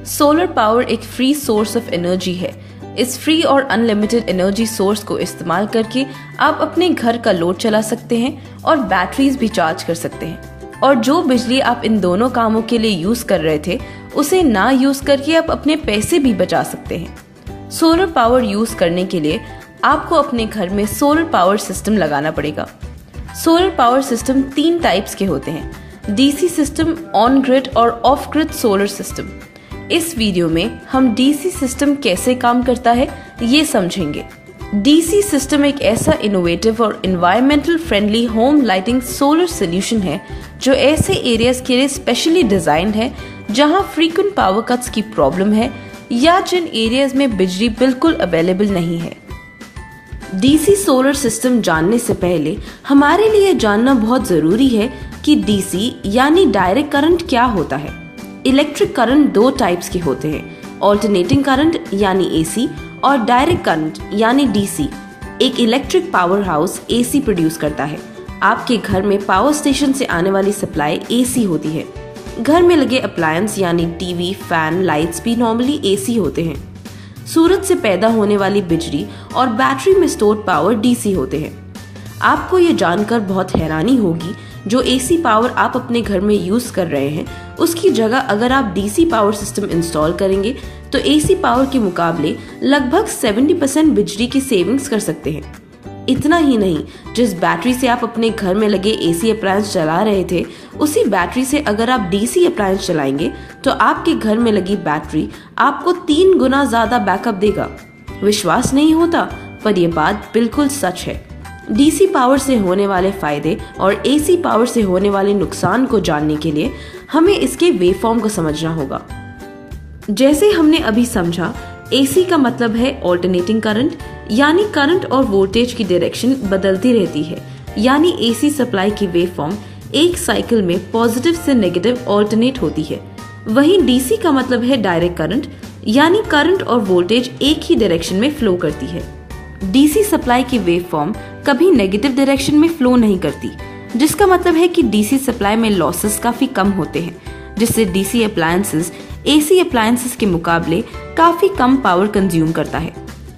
Solar power एक free source of energy है। इस फ्री और अनलिमिटेड एनर्जी सोर्स को इस्तेमाल करके आप अपने घर का लोड चला सकते हैं और बैटरीज भी चार्ज कर सकते हैं। और जो बिजली आप इन दोनों कामों के लिए यूज कर रहे थे, उसे ना यूज करके आप अपने पैसे भी बचा सकते हैं। सोलर पावर यूज करने के लिए आपको अपने घर में सोलर पावर सिस्टम लगाना पड़ेगा। सोलर पावर सिस्टम 3 टाइप्स के होते हैं: डीसी सिस्टम, ऑन ग्रिड और ऑफ ग्रिड सोलर सिस्टम। इस वीडियो में हम डीसी सिस्टम कैसे काम करता है ये समझेंगे। डीसी सिस्टम एक ऐसा इनोवेटिव और environmental friendly home lighting solar solution है जो ऐसे एरियाज के लिए स्पेशली डिजाइंड है जहां फ्रीक्वेंट पावर कट्स की प्रॉब्लम है या जिन एरियाज में बिजली बिल्कुल अवेलेबल नहीं है। डीसी सोलर सिस्टम जानने से पहले हमारे लिए जानना बहुत जरूरी है कि डीसी यानी डायरेक्ट करंट क्या होता है। इलेक्ट्रिक करंट 2 टाइप्स के होते हैं: ऑल्टरनेटिंग करंट यानी एसी और डायरेक्ट करंट यानी डीसी। एक electric power house AC produce करता है। आपके घर में पावर स्टेशन से आने वाली सप्लाई एसी होती है। घर में लगे अप्लायंस यानी टीवी, फैन, लाइट्स भी नॉर्मली एसी होते हैं। सूरज से पैदा होने वाली बिजली और बैटरी में स्टोर्ड पावर डीसी होते हैं। आपको ये जानकर बहुत हैरानी होगी, जो एसी पावर आप अपने घर में यूज कर रहे हैं उसकी जगह अगर आप डीसी पावर सिस्टम इंस्टॉल करेंगे तो एसी पावर के मुकाबले लगभग 70% बिजली की सेविंग्स कर सकते हैं। इतना ही नहीं, जिस बैटरी से आप अपने घर में लगे एसी अप्लायंस चला रहे थे, उसी बैटरी से अगर आप डीसी अप्लायंस चलाएंगे तो आपके घर में लगी बैटरी आपको 3 गुना ज्यादा बैकअप देगा। विश्वास नहीं होता, पर यह बात बिल्कुल सच है। डीसी पावर से होने वाले फायदे और एसी पावर से होने वाले नुकसान को जानने के लिए हमें इसके वेवफॉर्म को समझना होगा। जैसे हमने अभी समझा, एसी का मतलब है ऑल्टरनेटिंग करंट, यानी करंट और वोल्टेज की डायरेक्शन बदलती रहती है। यानी एसी सप्लाई की वेवफॉर्म एक साइकिल में पॉजिटिव से नेगेटिव ऑल्टरनेट होती है। वहीं डीसी का मतलब है डायरेक्ट करंट, यानी करंट और वोल्टेज एक ही डायरेक्शन में फ्लो करती है। डीसी सप्लाई की वेवफॉर्म कभी नेगेटिव डायरेक्शन में फ्लो नहीं करती, जिसका मतलब है कि डीसी सप्लाई में लॉसेस काफी कम होते हैं, जिससे डीसी अप्लायंसेस एसी अप्लायंसेस के मुकाबले काफी कम पावर कंज्यूम करता है।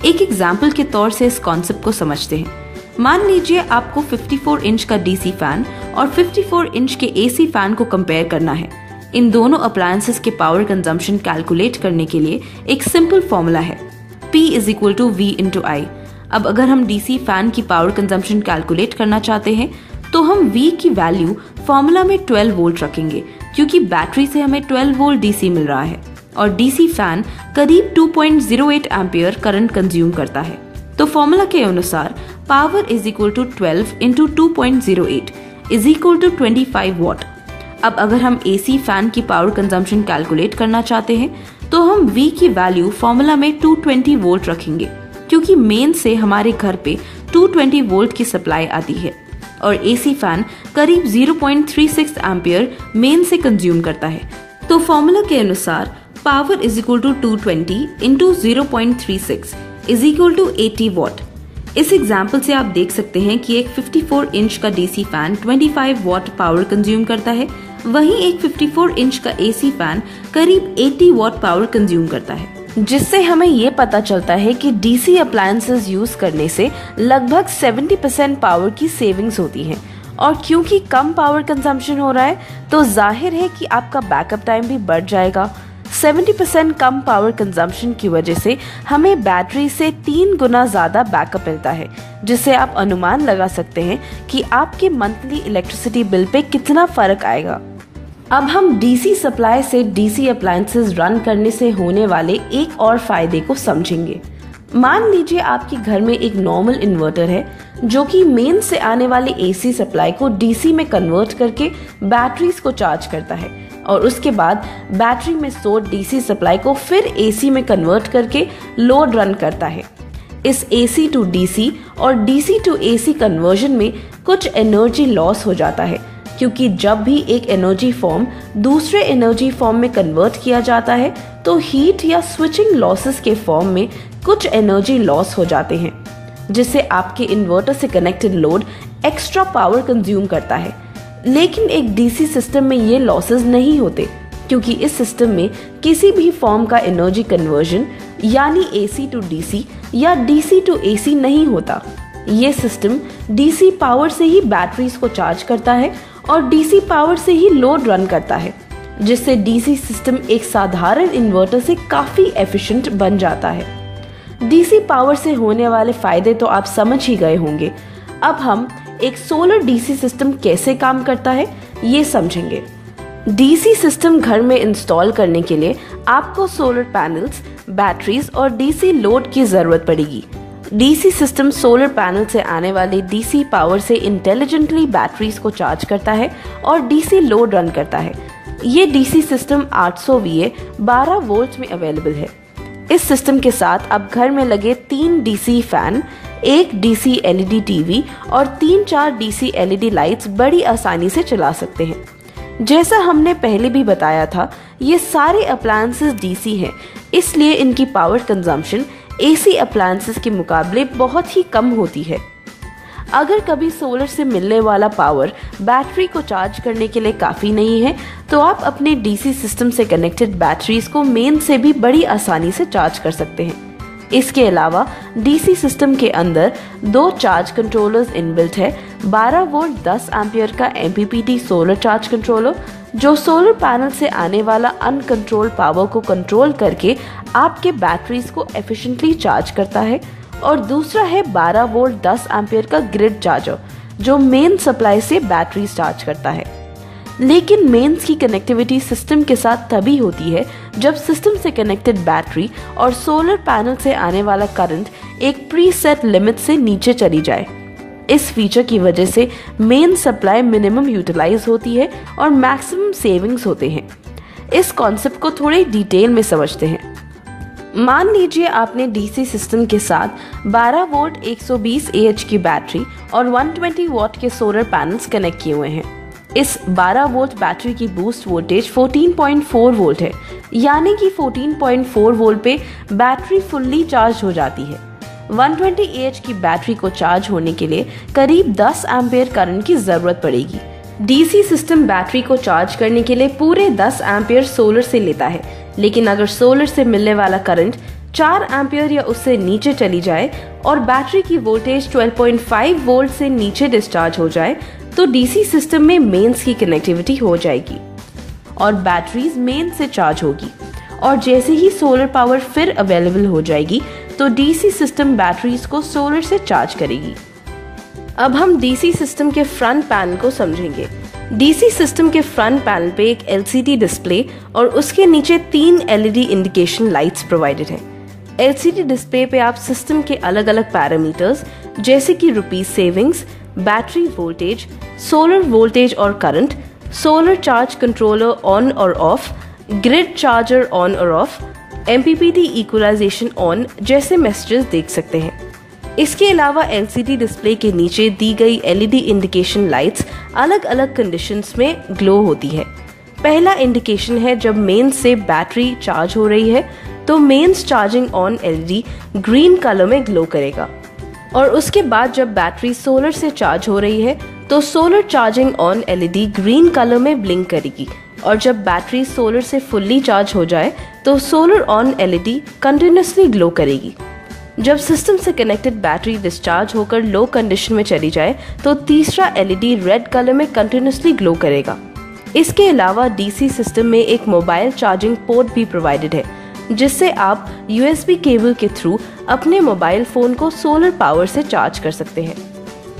एक एग्जाम्पल के तौर से इस कॉन्सेप्ट को समझते हैं। मान लीजिए आपको 54 इंच का डीसी फैन और 54 इंच के एसी फैन को कंपेयर करना है। इन दोनों अप्लायंसेस के पावर कंजम्पशन कैलकुलेट करने के लिए एक सिंपल फॉर्मूला है, P = V × I। अब अगर हम डीसी फैन की पावर कंजम्पशन कैलकुलेट करना चाहते हैं तो हम V की वैल्यू फॉर्मूला में 12 वोल्ट रखेंगे, क्योंकि बैटरी से हमें 12 वोल्ट डीसी मिल रहा है और डीसी फैन करीब 2.08 एम्पियर करंट कंज्यूम करता है। तो फॉर्मूला के अनुसार पावर = 12 × 2.08 = 25 वॉट। अब अगर हम एसी फैन की पावर कंजम्पशन कैलकुलेट करना चाहते हैं तो हम V की वैल्यू फॉर्मूला में 220 वोल्ट रखेंगे, क्योंकि मेन से हमारे घर पे 220 वोल्ट की सप्लाई आती है और एसी फैन करीब 0.36 एम्पियर मेन से कंज्यूम करता है। तो फॉर्मूला के अनुसार पावर = 220 × 0.36 = 80 वॉट। इस एग्जाम्पल से आप देख सकते हैं कि एक 54 इंच का DC fan 25 what power consume करता है, वहीं एक 54 इंच का एसी फैन करीब 80 वॉट पावर कंज्यूम करता है, जिससे हमें ये पता चलता है कि डीसी अप्लायंसेस यूज करने से लगभग 70% पावर की सेविंग्स होती है। और क्योंकि कम पावर कंजम्पशन हो रहा है तो जाहिर है कि आपका बैकअप टाइम भी बढ़ जाएगा। 70% कम पावर कंजम्पशन की वजह से हमें बैटरी से 3 गुना ज्यादा बैकअप मिलता है, जिससे आप अनुमान लगा सकते हैं कि आपके मंथली इलेक्ट्रिसिटी बिल पे कितना फर्क आएगा। अब हम डीसी सप्लाई से डीसी अप्लायंसेस रन करने से होने वाले एक और फायदे को समझेंगे। मान लीजिए आपके घर में एक नॉर्मल इन्वर्टर है जो कि मेन से आने वाले एसी सप्लाई को डीसी में कन्वर्ट करके बैटरीज को चार्ज करता है और उसके बाद बैटरी में स्टोर्ड डीसी सप्लाई को फिर एसी में कन्वर्ट करके लोड रन करता है। इस एसी टू डीसी और डीसी टू एसी कन्वर्जन में कुछ एनर्जी लॉस हो जाता है, क्योंकि जब भी एक एनर्जी फॉर्म दूसरे एनर्जी फॉर्म में कन्वर्ट किया जाता है तो हीट या स्विचिंग लॉसेस के फॉर्म में कुछ एनर्जी लॉस हो जाते हैं, जिससे आपके इन्वर्टर से connected load extra power consume करता है। लेकिन एक डीसी सिस्टम में ये लॉसेस नहीं होते, क्योंकि इस सिस्टम में किसी भी फॉर्म का एनर्जी कन्वर्जन यानी AC टू DC या DC टू AC नहीं होता। ये सिस्टम DC पावर से ही बैटरीज को चार्ज करता है और DC पावर से ही लोड रन करता है, जिससे DC सिस्टम एक साधारण इन्वर्टर से काफी एफिशिएंट बन जाता है। DC पावर से होने वाले फायदे तो आप समझ ही गए होंगे। अब हम एक सोलर DC सिस्टम कैसे काम करता है ये समझेंगे। DC सिस्टम घर में इंस्टॉल करने के लिए आपको सोलर पैनल्स, बैटरीज और DC लोड की जरूरत पड़ेगी। DC सिस्टम सोलर पैनल से आने वाले DC पावर से इंटेलिजेंटली बैटरीज को चार्ज करता है और DC लोड रन करता है। ये DC सिस्टम 800 VA 12 वोल्ट में अवेलेबल है। इस सिस्टम के साथ आप घर में लगे 3 DC फैन, एक DC LED टीवी और 3-4 DC LED लाइट्स बड़ी आसानी से चला सकते हैं। जैसा हमने पहले भी बताया था, ये सारे अप्लायंसेस DC हैं, इसलिए इनकी पावर कंजम्पशन AC अप्लायंसेस के मुकाबले बहुत ही कम होती है। अगर कभी सोलर से मिलने वाला पावर बैटरी को चार्ज करने के लिए काफ़ी नहीं है, तो आप अपने DC सिस्टम से कनेक्टेड बैटरीज को मेन से भी बड़ी आसानी से चार्ज कर सकते हैं। इसके अलावा DC सिस्टम के अंदर 2 चार्ज कंट्रोलर्स इनबिल्ट है। 12 वोल्ट 10 एम्पियर का MPPT सोलर चार्ज कंट्रोलर, जो सोलर पैनल से आने वाला अनकंट्रोल्ड पावर को कंट्रोल करके आपके बैटरीज को एफिशिएंटली चार्ज करता है, और दूसरा है 12 वोल्ट 10 एम्पियर का ग्रिड चार्जर, जो मेन सप्लाई से बैटरी चार्ज करता है। लेकिन मेंस की कनेक्टिविटी सिस्टम के साथ तभी होती है जब सिस्टम से कनेक्टेड बैटरी और सोलर पैनल से आने वाला करंट एक प्रीसेट लिमिट से नीचे चली जाए। इस फीचर की वजह से मेन सप्लाई मिनिमम यूटिलाइज होती है और मैक्सिमम सेविंग्स होते हैं। इस कॉन्सेप्ट को थोड़े डिटेल में समझते हैं। मान लीजिए आपने DC सिस्टम के साथ 12 वोल्ट 120 AH की बैटरी और 120 वॉट के सोलर पैनल्स कनेक्ट किए हुए हैं। इस 12 वोल्ट बैटरी की बूस्ट वोल्टेज 14.4 वोल्ट है, यानी कि 14.4 वोल्ट पे बैटरी फुल्ली चार्ज हो जाती है। 120 AH की बैटरी को चार्ज होने के लिए करीब 10 एम्पियर करंट की जरूरत पड़ेगी। DC सिस्टम बैटरी को चार्ज करने के लिए पूरे 10 एम्पियर सोलर से लेता है, लेकिन अगर सोलर से मिलने वाला करंट 4 एम्पियर या उससे नीचे चली जाए और बैटरी की वोल्टेज 12.5 वोल्ट से नीचे डिस्चार्ज हो जाए, तो DC सिस्टम में मेंस की कनेक्टिविटी हो जाएगी और बैटरीज मेन से चार्ज होगी, और जैसे ही सोलर पावर फिर अवेलेबल हो जाएगी तो DC सिस्टम बैटरीज को सोलर से चार्ज करेगी। अब हम DC सिस्टम के फ्रंट पैनल को समझेंगे। DC सिस्टम के फ्रंट पैनल पे एक LCD डिस्प्ले और उसके नीचे 3 LED इंडिकेशन लाइट्स प्रोवाइडेड हैं। LCD डिस्प्ले पे आप सिस्टम के अलग अलग पैरामीटर्स जैसे कि rupees savings, battery voltage, solar voltage और current, solar charge controller on और ऑफ, ग्रिड चार्जर ऑन और ऑफ, MPPT इक्वलाइजेशन ऑन जैसे मैसेजेस देख सकते हैं। इसके अलावा LCD डिस्प्ले के नीचे दी गई LED इंडिकेशन लाइट्स अलग अलग कंडीशंस में ग्लो होती है। पहला इंडिकेशन है जब मेंस से बैटरी चार्ज हो रही है, तो mains charging on LED green colour में ग्लो करेगा, और उसके बाद जब बैटरी सोलर से चार्ज हो रही है तो solar charging on LED green colour में ब्लिंक करेगी, और जब बैटरी सोलर से फुल्ली चार्ज हो जाए तो solar on LED continuously glow करेगी। जब सिस्टम से कनेक्टेड बैटरी डिस्चार्ज होकर लो कंडीशन में चली जाए तो तीसरा LED रेड कलर में कंटिन्यूसली ग्लो करेगा। इसके अलावा DC सिस्टम में एक मोबाइल चार्जिंग पोर्ट भी प्रोवाइडेड है, जिससे आप USB केबल के थ्रू अपने मोबाइल फोन को सोलर पावर से चार्ज कर सकते हैं।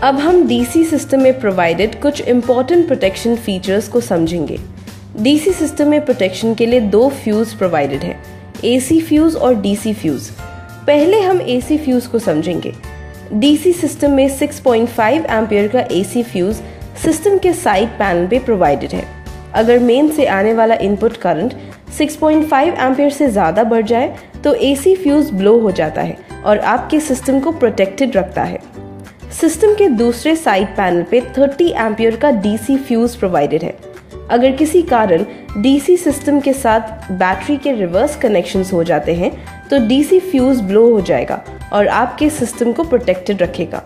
अब हम DC सिस्टम में प्रोवाइडेड कुछ इम्पोर्टेंट प्रोटेक्शन फीचर्स को समझेंगे। DC सिस्टम में प्रोटेक्शन के लिए 2 फ्यूज प्रोवाइडेड है, AC फ्यूज और DC फ्यूज। पहले हम AC फ्यूज को समझेंगे। DC सिस्टम में 6.5 एम्पियर का AC फ्यूज सिस्टम के साइड पैनल पे प्रोवाइडेड है। अगर मेन से आने वाला इनपुट करंट 6.5 एम्पियर से ज़्यादा बढ़ जाए तो AC फ्यूज ब्लो हो जाता है और आपके सिस्टम को प्रोटेक्टेड रखता है। सिस्टम के दूसरे साइड पैनल पे 30 एम्पियर का DC फ्यूज प्रोवाइडेड है। अगर किसी कारण DC सिस्टम के साथ बैटरी के रिवर्स कनेक्शंस हो जाते हैं तो DC फ्यूज ब्लो हो जाएगा और आपके सिस्टम को प्रोटेक्टेड रखेगा।